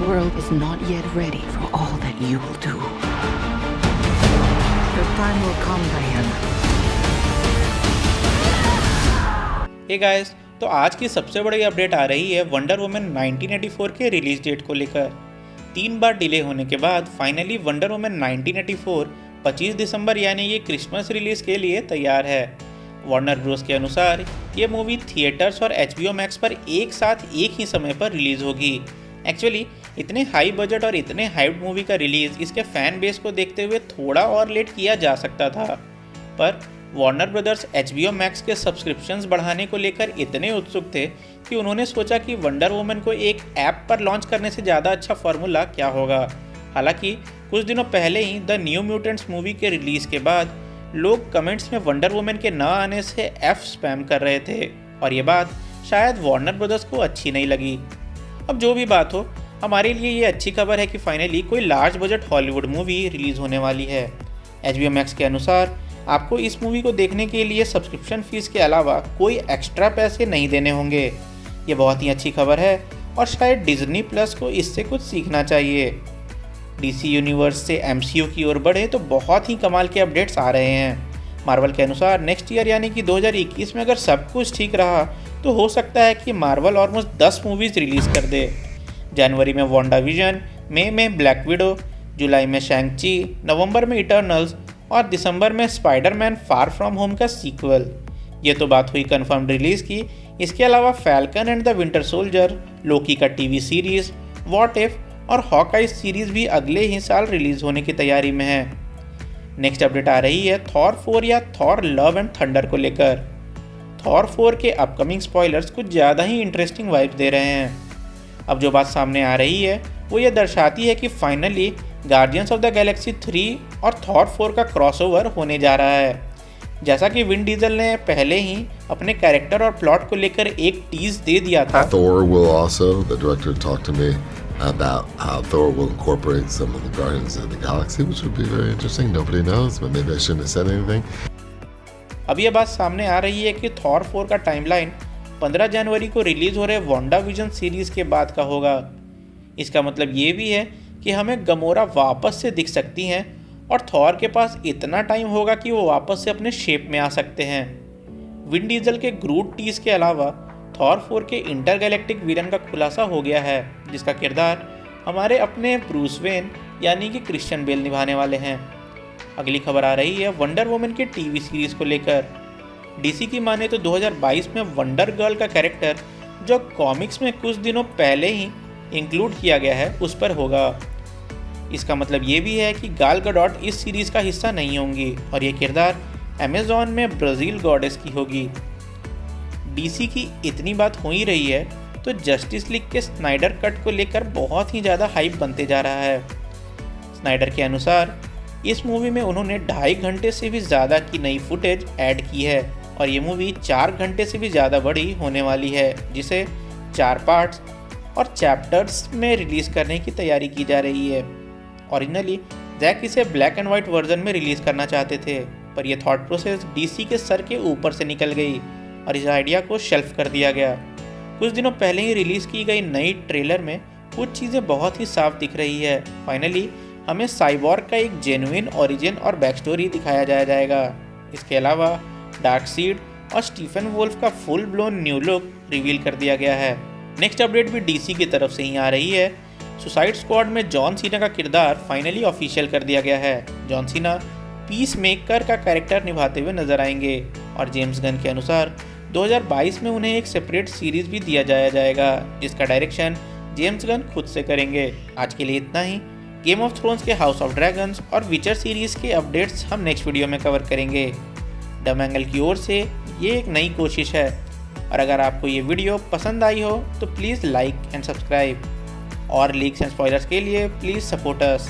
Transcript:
world is not yet ready for all that you will do. The time will come, Diana. Hey guys, तो आज की सबसे बड़ी update आ रही है वंडर वुमन 1984 के रिलीज डेट को लेकर। 3 बार डिले होने के बाद फाइनली वंडर वुमन 1984 25 दिसंबर यानी ये क्रिसमस रिलीज के लिए तैयार है। वार्नर ब्रोस के अनुसार ये मूवी थिएटर्स और HBO मैक्स पर एक साथ एक ही समय पर रिलीज होगी। एक्चुअली इतने हाई बजट और इतने हाइप्ड मूवी का रिलीज इसके फैन बेस को देखते हुए थोड़ा और लेट किया जा सकता था, पर वार्नर ब्रदर्स HBO मैक्स के सब्सक्रिप्शंस बढ़ाने को लेकर इतने उत्सुक थे कि उन्होंने सोचा कि वंडर वुमन को एक ऐप पर लॉन्च करने से ज़्यादा अच्छा फार्मूला क्या होगा। हालांकि कुछ दिनों पहले ही द न्यू म्यूटेंट्स मूवी के रिलीज़ के बाद लोग कमेंट्स में वंडर वुमन के न आने से स्पैम कर रहे थे और ये बात शायद वार्नर ब्रदर्स को अच्छी नहीं लगी। अब जो भी बात हो, हमारे लिए ये अच्छी खबर है कि फाइनली कोई large budget Hollywood movie release होने वाली है। HBO मैक्स के अनुसार आपको इस मूवी को देखने के लिए सब्सक्रिप्शन फीस के अलावा कोई एक्स्ट्रा पैसे नहीं देने होंगे। ये बहुत ही अच्छी खबर है और शायद डिज्नी प्लस को इससे कुछ सीखना चाहिए। DC यूनिवर्स से MCU की ओर बढ़े तो बहुत ही कमाल के अपडेट्स आ रहे हैं। मार्वल के अनुसार नेक्स्ट ईयर यानी कि 2021 में अगर सब कुछ ठीक रहा तो हो सकता है कि मार्वल ऑलमोस्ट 10 मूवीज़ रिलीज़ कर दे। जनवरी में वांडाविजन, मई में ब्लैक विडो, जुलाई में शैंग-ची, नवंबर में इटर्नल्स और दिसंबर में स्पाइडरमैन फार फ्रॉम होम का सीक्वल। ये तो बात हुई कंफर्म रिलीज़ की। इसके अलावा Falcon and the Winter Soldier, Loki का टीवी सीरीज़, व्हाट इफ और हॉकआई सीरीज़ भी अगले ही साल रिलीज़ होने की तैयारी में है। नेक्स्ट अपडेट आ रही है थॉर 4 या थॉर लव एंड थंडर को लेकर। थॉर 4 के अपकमिंग स्पॉयलर्स कुछ ज़्यादा ही इंटरेस्टिंग वाइब्स दे रहे हैं। अब जो बात सामने आ रही है वो ये दर्शाती है कि finally guardians of the Galaxy 3 और थॉर 4 का क्रॉसओवर होने जा रहा है। जैसा कि विन डीजल ने पहले ही अपने कैरेक्टर और प्लॉट को लेकर एक टीज दे दिया था। Thor will also, the director talked to me about how Thor will incorporate some of the Guardians of the Galaxy, which would be very interesting. Nobody knows, but maybe I shouldn't have said anything. अब ये बात सामने आ रही है कि Thor 4 का timeline 15 जनवरी को release हो रहे वांडाविजन सीरीज के बाद का होगा। इसका मतलब ये भी है कि हमें गमोरा वापस से दिख सकती हैं और थॉर के पास इतना टाइम होगा कि वो वापस से अपने शेप में आ सकते हैं। विन डीजल के ग्रूट टीज के अलावा थॉर 4 के इंटरगैलेक्टिक विलन का खुलासा हो गया है, जिसका किरदार हमारे अपने ब्रूस वेन यानी कि क्रिश्चियन बेल निभाने वाले हैं। अगली खबर आ रही है वंडर वुमन के टीवी सीरीज़ को लेकर। DC की माने तो 2022 में वंडर गर्ल का कैरेक्टर जो कॉमिक्स में कुछ दिनों पहले ही इंक्लूड किया गया है उस पर होगा। इसका मतलब ये भी है कि गाल गडॉट इस सीरीज़ का हिस्सा नहीं होंगी और ये किरदार अमेज़ॉन में ब्राज़ील गॉडेस की होगी। DC की इतनी बात हो ही रही है तो जस्टिस लीग के स्नाइडर कट को लेकर बहुत ही ज़्यादा हाइप बनते जा रहा है। स्नाइडर के अनुसार इस मूवी में उन्होंने 2.5 घंटे से भी ज़्यादा की नई फुटेज ऐड की है और ये मूवी 4 घंटे से भी ज़्यादा बड़ी होने वाली है, जिसे 4 पार्ट्स और चैप्टर्स में रिलीज़ करने की तैयारी की जा रही है। ओरिजिनली जैक इसे ब्लैक एंड वाइट वर्जन में रिलीज़ करना चाहते थे, पर यह थॉट प्रोसेस DC के सर के ऊपर से निकल गई और इस आइडिया को शेल्फ कर दिया गया। कुछ दिनों पहले ही रिलीज़ की गई नई ट्रेलर में कुछ चीज़ें बहुत ही साफ दिख रही है। फाइनली हमें साइबॉर्ग का एक जेन्युइन ओरिजिन और बैक स्टोरी दिखाया जाएगा। इसके अलावा डार्कसीड और स्टीफन वोल्फ का full blown new look reveal कर दिया गया है। नेक्स्ट अपडेट भी DC की तरफ से ही आ रही है। सुसाइड स्क्वाड में जॉन सीना का किरदार फाइनली ऑफिशियल कर दिया गया है। जॉन सीना पीस मेकर का कैरेक्टर निभाते हुए नजर आएंगे और जेम्स गन के अनुसार 2022 में उन्हें एक सेपरेट सीरीज भी दिया जाएगा, जिसका डायरेक्शन जेम्स गन खुद से करेंगे। आज के लिए इतना ही। गेम ऑफ थ्रोन्स के हाउस ऑफ ड्रैगन्स और विचर सीरीज़ के अपडेट्स हम नेक्स्ट वीडियो में कवर करेंगे। डम एंगल की ओर से ये एक नई कोशिश है और अगर आपको ये वीडियो पसंद आई हो तो प्लीज़ लाइक एंड सब्सक्राइब और लीक्स एंड स्पॉयलर्स के लिए प्लीज़ सपोर्ट अस।